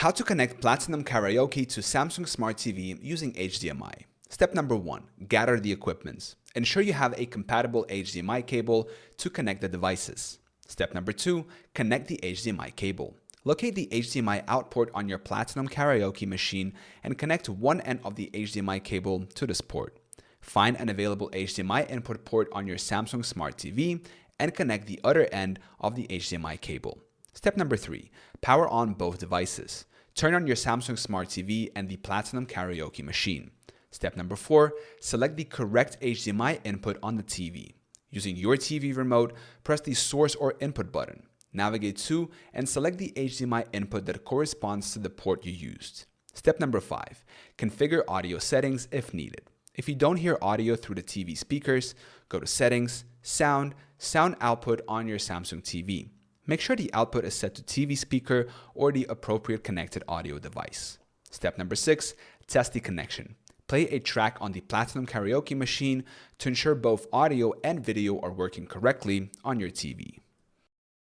How to connect Platinum Karaoke to Samsung Smart TV using HDMI. Step number 1. Gather the equipment. Ensure you have a compatible HDMI cable to connect the devices. Step number 2. Connect the HDMI cable. Locate the HDMI out port on your Platinum Karaoke machine and connect one end of the HDMI cable to this port. Find an available HDMI input port on your Samsung Smart TV and connect the other end of the HDMI cable. Step number 3. Power on both devices. Turn on your Samsung Smart TV and the Platinum Karaoke machine. Step number 4. Select the correct HDMI input on the TV. Using your TV remote, press the source or input button. Navigate to and select the HDMI input that corresponds to the port you used. Step number 5. Configure audio settings if needed. If you don't hear audio through the TV speakers, go to Settings, Sound Output on your Samsung TV. Make sure the output is set to TV speaker or the appropriate connected audio device. Step number 6. Test the connection. Play a track on the Platinum Karaoke machine to ensure both audio and video are working correctly on your TV.